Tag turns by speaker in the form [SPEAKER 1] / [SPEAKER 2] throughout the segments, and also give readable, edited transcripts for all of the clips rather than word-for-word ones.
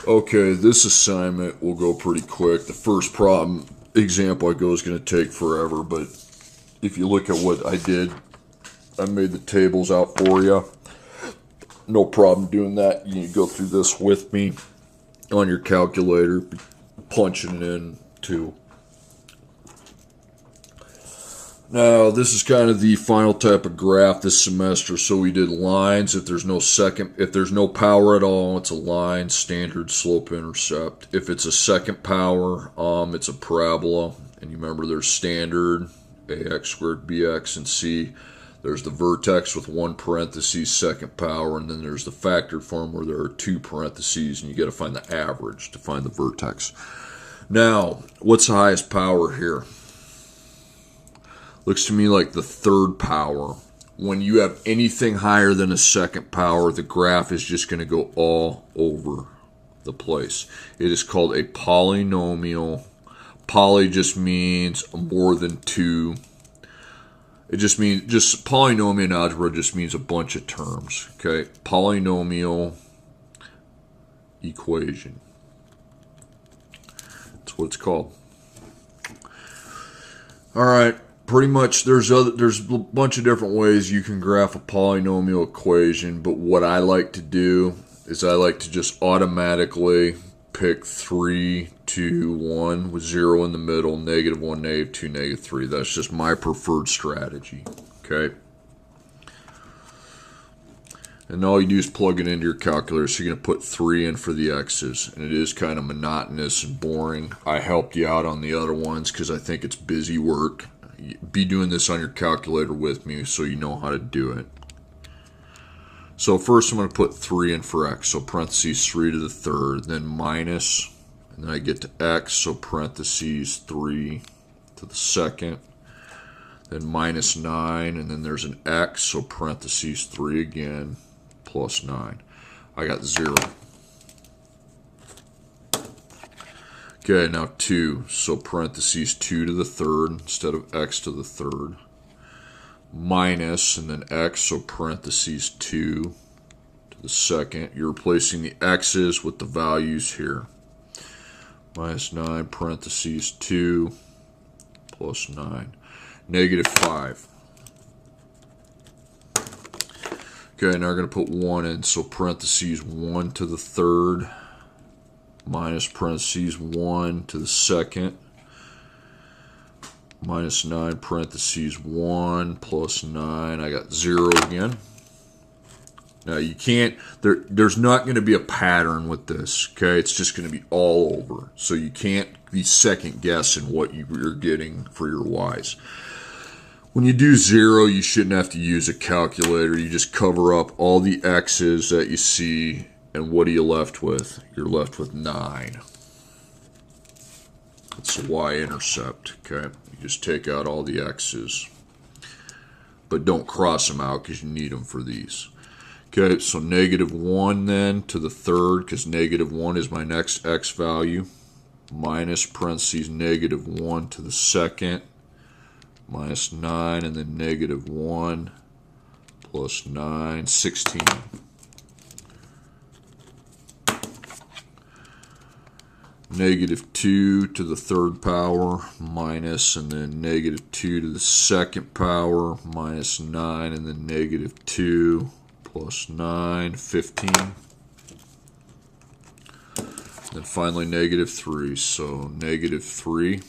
[SPEAKER 1] Okay, this assignment will go pretty quick. The first problem example I go is going to take forever, but if you look at what I did, I made the tables out for you. No problem doing that. You can go through this with me on your calculator, punching it in too. Now, this is kind of the final type of graph this semester. So we did lines. If there's no power at all, it's a line, standard, slope, intercept. If it's a second power, it's a parabola. And you remember there's standard, ax squared, bx, and c. There's the vertex with one parenthesis, second power, and then there's the factored form where there are two parentheses, and you got to find the average to find the vertex. Now, what's the highest power here? Looks to me like the third power. When you have anything higher than a second power, the graph is just going to go all over the place. It is called a polynomial. Poly just means more than two. It just polynomial in algebra just means a bunch of terms. Okay, polynomial equation. That's what it's called. All right. Pretty much, there's a bunch of different ways you can graph a polynomial equation, but what I like to do is I like to just automatically pick 3, 2, 1 with 0 in the middle, -1, -2, -3. That's just my preferred strategy, okay? And all you do is plug it into your calculator. So you're going to put 3 in for the x's, and it is kind of monotonous and boring. I helped you out on the other ones because I think it's busy work. Be doing this on your calculator with me so you know how to do it. So first I'm going to put 3 in for x, so parentheses 3 to the third, then minus, and then I get to x, so parentheses 3 to the second, then minus 9, and then there's an x, so parentheses 3 again, plus 9. I got 0. Okay, now 2, so parentheses 2 to the third instead of x to the third. Minus, and then x, so parentheses 2 to the second. You're replacing the x's with the values here. Minus 9, parentheses 2, plus 9. -5. Okay, now we're going to put 1 in, so parentheses 1 to the third. Minus parentheses 1 to the second, minus 9 parentheses 1 plus 9. I got 0 again. Now you can't, there's not going to be a pattern with this, okay? It's just going to be all over. So you can't be second guessing what you're getting for your y's. When you do 0, you shouldn't have to use a calculator. You just cover up all the x's that you see. And what are you left with? You're left with 9. That's the y-intercept, okay? You just take out all the x's. But don't cross them out because you need them for these. Okay, so -1 then to the third, because -1 is my next x value. Minus parentheses -1 to the second. Minus 9, and then -1 plus 9, 16. -2 to the third power, minus, and then -2 to the second power, minus 9, and then -2 plus 9, 15. Then finally -3, so -3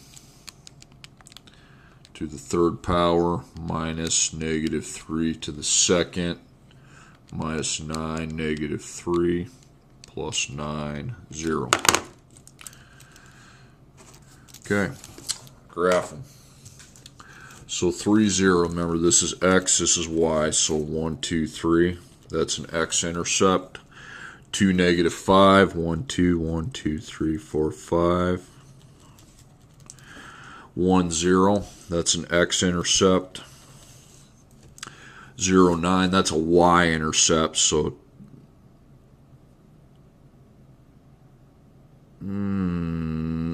[SPEAKER 1] to the third power, minus -3 to the second, minus 9, -3, plus 9, 0. Okay, graphing. So 3, 0, remember this is x, this is y, so 1, 2, 3, that's an x-intercept. 2, -5, 1, 2, 1, 2, 3, 4, 5. 1, 0, that's an x-intercept. 0, 9, that's a y-intercept, so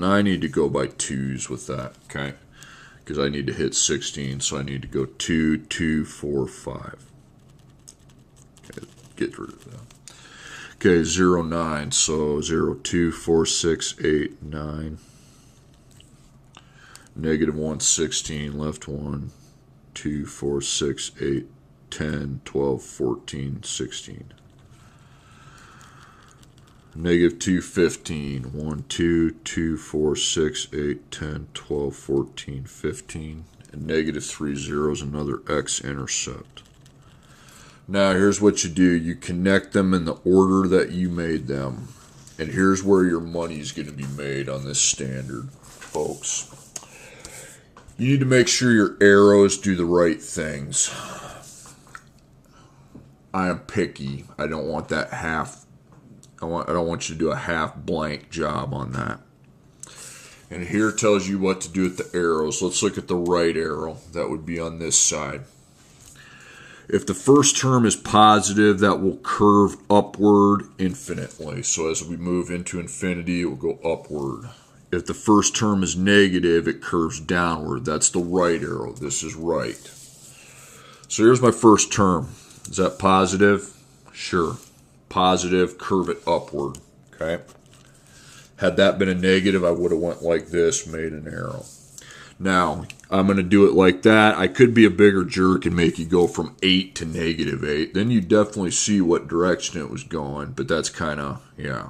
[SPEAKER 1] I need to go by 2's with that, okay? Because I need to hit 16, so I need to go 2, 2, 4, 5. Okay, get rid of that. Okay, 0, 9, so 0, 2, 4, 6, 8, 9. Negative 1, 16, left 1, 2, 4, 6, 8, 10, 12, 14, 16. Negative 2, 15, 1, 2, 2, 4, 6, 8, 10, 12, 14, 15. And negative 3, 0 is another x-intercept. Now here's what you do. You connect them in the order that you made them. And here's where your money is going to be made on this standard, folks. You need to make sure your arrows do the right things. I am picky. I don't want that half. I don't want you to do a half blank job on that. And here tells you what to do with the arrows. Let's look at the right arrow. That would be on this side. If the first term is positive, that will curve upward infinitely. So as we move into infinity, it will go upward. If the first term is negative, it curves downward. That's the right arrow. This is right. So here's my first term. Is that positive? Sure. Positive, curve it upward. Okay. Had that been a negative, I would have went like this, made an arrow. Now, I'm going to do it like that. I could be a bigger jerk and make you go from 8 to negative 8. Then you definitely see what direction it was going, but that's kind of, yeah.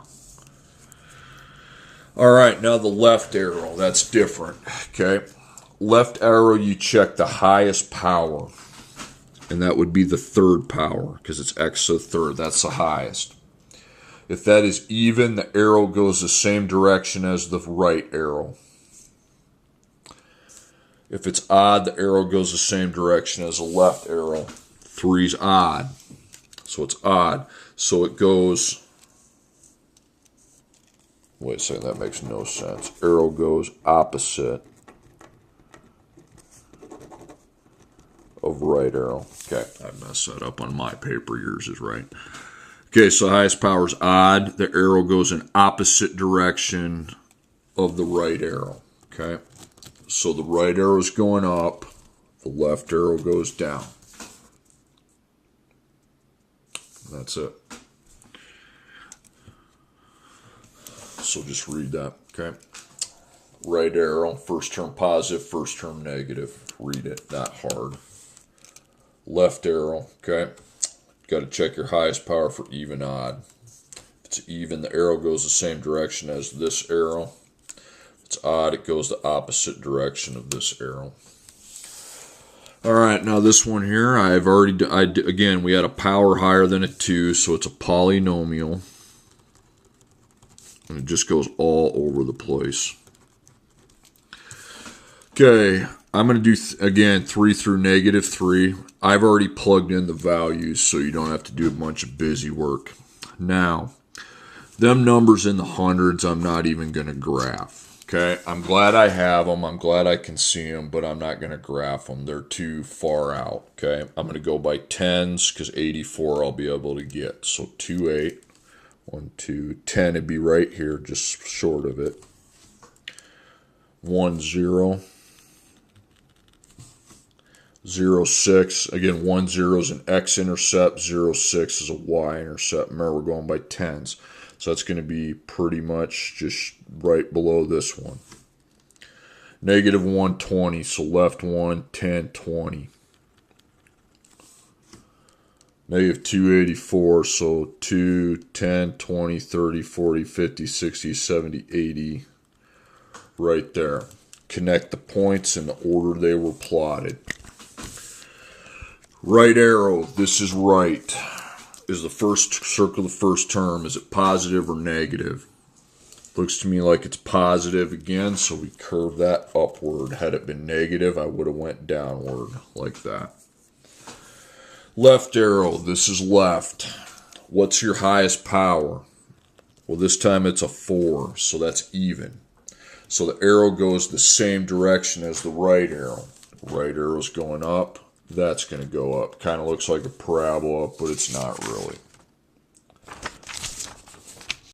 [SPEAKER 1] All right, now the left arrow, that's different, okay? Left arrow, you check the highest power, and that would be the third power, because it's x to the third, that's the highest. If that is even, the arrow goes the same direction as the right arrow. If it's odd, the arrow goes the same direction as the left arrow. 3's odd, so it's odd. So it goes, wait a second, that makes no sense. Arrow goes opposite of right arrow. Okay, I messed that up on my paper. Yours is right. Okay, so highest power is odd. The arrow goes in opposite direction of the right arrow. Okay. So the right arrow is going up, the left arrow goes down. That's it. So just read that, okay? Right arrow, first term positive, first term negative. Read it, not hard. Left arrow, okay? Got to check your highest power for even, odd. If it's even, the arrow goes the same direction as this arrow. It's odd, it goes the opposite direction of this arrow. All right, now this one here, again, we had a power higher than a 2, so it's a polynomial. And it just goes all over the place. Okay, I'm going to do, again, 3 through negative 3. I've already plugged in the values, so you don't have to do a bunch of busy work. Now, them numbers in the hundreds, I'm not even going to graph. Okay, I'm glad I have them. I'm glad I can see them, but I'm not going to graph them. They're too far out. Okay, I'm going to go by tens because 84 I'll be able to get. So 2, 8, 1, 2, 10 would be right here, just short of it. 1, 0, 0, 6. Again, 1, 0 is an x-intercept. 0, 6 is a y-intercept. Remember, we're going by tens. So that's going to be pretty much just right below this one. Negative 120, so left 1, 10, 20. Negative 284, so 2, 10, 20, 30, 40, 50, 60, 70, 80. Right there. Connect the points in the order they were plotted. Right arrow, this is right. Is the first circle the first term? Is it positive or negative? Looks to me like it's positive again, so we curve that upward. Had it been negative, I would have went downward like that. Left arrow, this is left. What's your highest power? Well, this time it's a 4, so that's even. So the arrow goes the same direction as the right arrow. Right arrow's going up. That's going to go up. Kind of looks like a parabola, but it's not really.